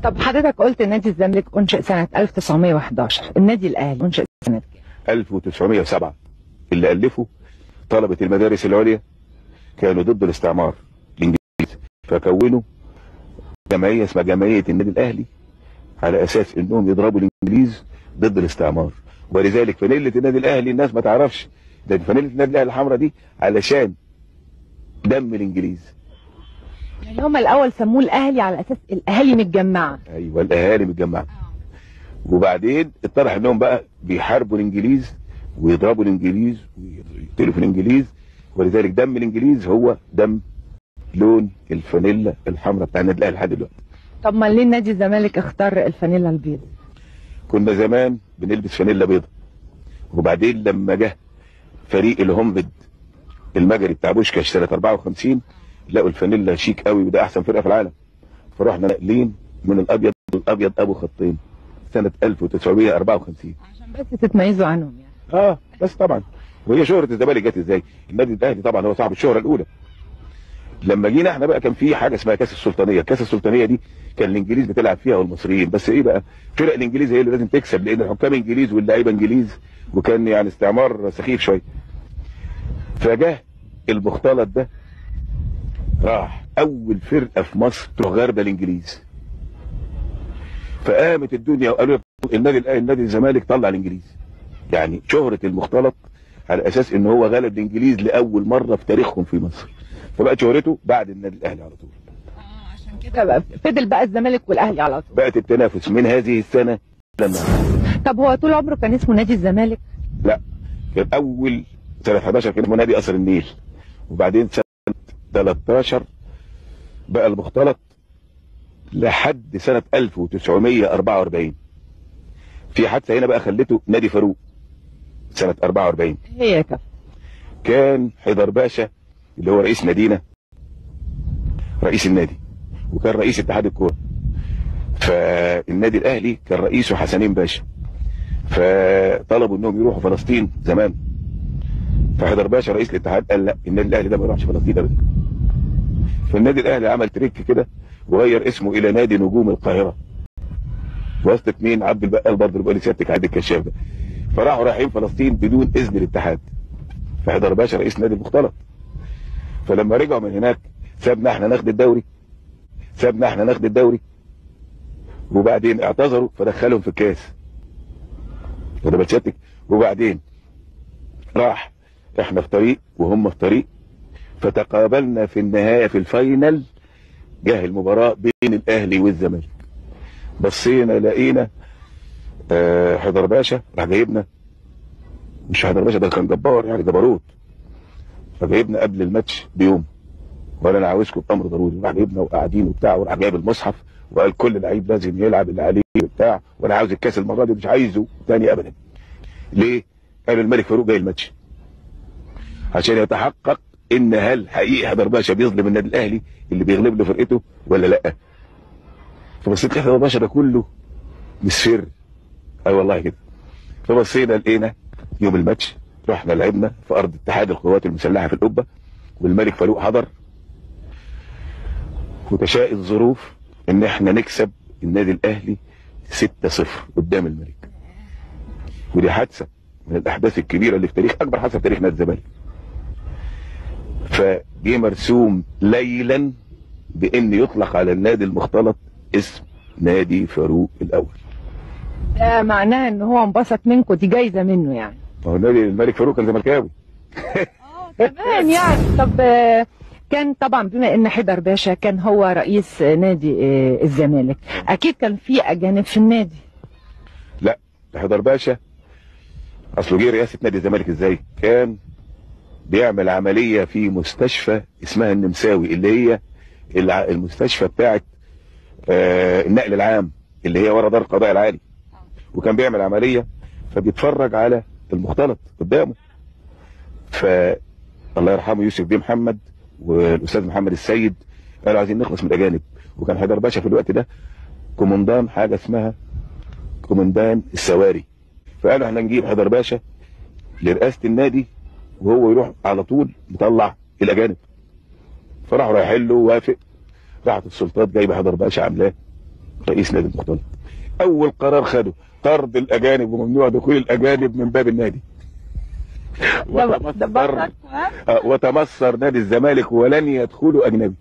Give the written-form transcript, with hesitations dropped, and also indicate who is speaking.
Speaker 1: طب حضرتك قلت نادي الزمالك انشئ سنه 1911، النادي الاهلي انشئ سنه كام؟
Speaker 2: 1907. اللي الفوا طلبه المدارس العليا كانوا ضد الاستعمار الانجليزي، فكونوا جمعيه اسمها جمعيه النادي الاهلي على اساس انهم يضربوا الانجليز ضد الاستعمار. ولذلك فانيله النادي الاهلي الناس ما تعرفش ده فانيله النادي الاهلي الحمراء دي علشان دم الانجليز.
Speaker 1: يعني هم الاول سموه الاهلي على اساس الاهالي متجمعه.
Speaker 2: ايوه الاهالي متجمعه. وبعدين اتضح انهم بقى بيحاربوا الانجليز ويضربوا الانجليز ويقتلوا في الانجليز، ولذلك دم الانجليز هو دم لون الفانيلا الحمراء بتاع النادي الاهلي لحد دلوقتي.
Speaker 1: طب ما ليه نادي الزمالك اختار الفانيلا البيض؟
Speaker 2: كنا زمان بنلبس فانيلا بيضاء، وبعدين لما جه فريق الهومفيد المجري بتاع بوشكاش سنه 54 لقوا الفانيلا شيك قوي وده احسن فرقه في العالم، فرحنا ناقلين من الابيض للابيض ابو خطين سنه 1954
Speaker 1: عشان بس تتميزوا عنهم يعني.
Speaker 2: بس طبعا. وهي شهره الزمالك جت ازاي؟ النادي الاهلي طبعا هو صاحب الشهره الاولى. لما جينا احنا بقى كان في حاجه اسمها كاس السلطانيه، الكاس السلطانيه دي كان الانجليز بتلعب فيها والمصريين، بس ايه بقى؟ فرق الانجليز هي اللي لازم تكسب لان الحكام انجليز واللعيبه انجليز، وكان يعني استعمار سخيف شويه. فجاه المختلط ده راح اول فرقه في مصر تروح غاربه الانجليز، فقامت الدنيا وقالوا النادي الاهلي النادي الزمالك طلع الانجليز. يعني شهره المختلط على اساس ان هو غلب الانجليز لاول مره في تاريخهم في مصر، فبقت شهرته بعد النادي الاهلي على طول.
Speaker 1: عشان كده بقى فضل بقى الزمالك والاهلي على طول.
Speaker 2: بقت التنافس من هذه السنه لما.
Speaker 1: طب هو طول عمره كان اسمه نادي الزمالك؟
Speaker 2: لا، كان اول سنه 11 كان اسمه نادي قصر النيل، وبعدين سنه 13 بقى المختلط لحد سنه 1944. في حادثه هنا بقى خلته نادي فاروق سنه 44.
Speaker 1: هي
Speaker 2: كان حيدر باشا اللي هو رئيس نادينا رئيس النادي، وكان رئيس اتحاد الكوره. فالنادي الاهلي كان رئيسه حسنين باشا، فطلبوا انهم يروحوا فلسطين زمان. فحيدر باشا رئيس الاتحاد قال لا، النادي الاهلي ده ما يروحش فلسطين ابدا. فالنادي الاهلي عمل تريك كده وغير اسمه الى نادي نجوم القاهره، واسطه مين؟ عبد البقال برضه اللي بيقول لي سيادتك عبد الكشاف ده. فراحوا رايحين فلسطين بدون اذن الاتحاد، فحيدر باشا رئيس نادي المختلط. فلما رجعوا من هناك سابنا احنا ناخد الدوري، وبعدين اعتذروا فدخلهم في الكاس. واخد بال سيادتك؟ وبعدين راح احنا في طريق وهم في طريق، فتقابلنا في النهايه في الفاينل. جه المباراه بين الاهلي والزمالك، بصينا لقينا حيدر باشا راح جايبنا، مش حيدر باشا ده كان جبار يعني جبروت، فجايبنا قبل الماتش بيوم وقال انا عاوزكم بامر ضروري، راح جايبنا وقاعدين وبتاع، وراح جايب المصحف وقال كل لعيب لازم يلعب اللي عليه وبتاع، وانا عاوز الكاس المره دي مش عايزه تاني ابدا. ليه؟ قال الملك فاروق جاي الماتش عشان يتحقق ان هل حقيقي حيدر باشا بيظلم النادي الاهلي اللي بيغلب له فرقته ولا لا. فبصيت حيدر باشا ده كله مسفر، والله كده. فبصينا لقينا يوم الماتش رحنا لعبنا في ارض اتحاد القوات المسلحه في القبه، والملك فاروق حضر، وتشاء الظروف ان احنا نكسب النادي الاهلي 6-0 قدام الملك. ودي حادثه من الاحداث الكبيره اللي في تاريخ، اكبر حادثه في تاريخ نادي الزمالك. فجه مرسوم ليلا بان يطلق على النادي المختلط اسم نادي فاروق الاول.
Speaker 1: ده معناه ان هو انبسط منكم، دي جايزه منه يعني.
Speaker 2: ما هو نادي الملك فاروق كان زملكاوي.
Speaker 1: كمان يعني. طب كان طبعا بما ان حيدر باشا كان هو رئيس نادي الزمالك، اكيد كان في اجانب في النادي.
Speaker 2: لا، حيدر باشا اصله جه رئاسه نادي الزمالك ازاي؟ كان بيعمل عمليه في مستشفى اسمها النمساوي، اللي هي المستشفى بتاعت النقل العام اللي هي ورا دار القضاء العالي، وكان بيعمل عمليه فبيتفرج على المختلط قدامه. الله يرحمه يوسف بيه محمد والاستاذ محمد السيد قالوا عايزين نخلص من الاجانب، وكان حيدر باشا في الوقت ده كومندان حاجه اسمها كومندان السواري، فقالوا احنا نجيب حيدر باشا لرئاسه النادي وهو يروح على طول مطلع الاجانب. فراحوا رايحين له وافق، راحت السلطات جايبه حيدر باشا عاملاه رئيس نادي المختلط، اول قرار خده طرد الاجانب وممنوع دخول الاجانب من باب النادي. وتمصر نادي الزمالك ولن يدخلوا اجنبي.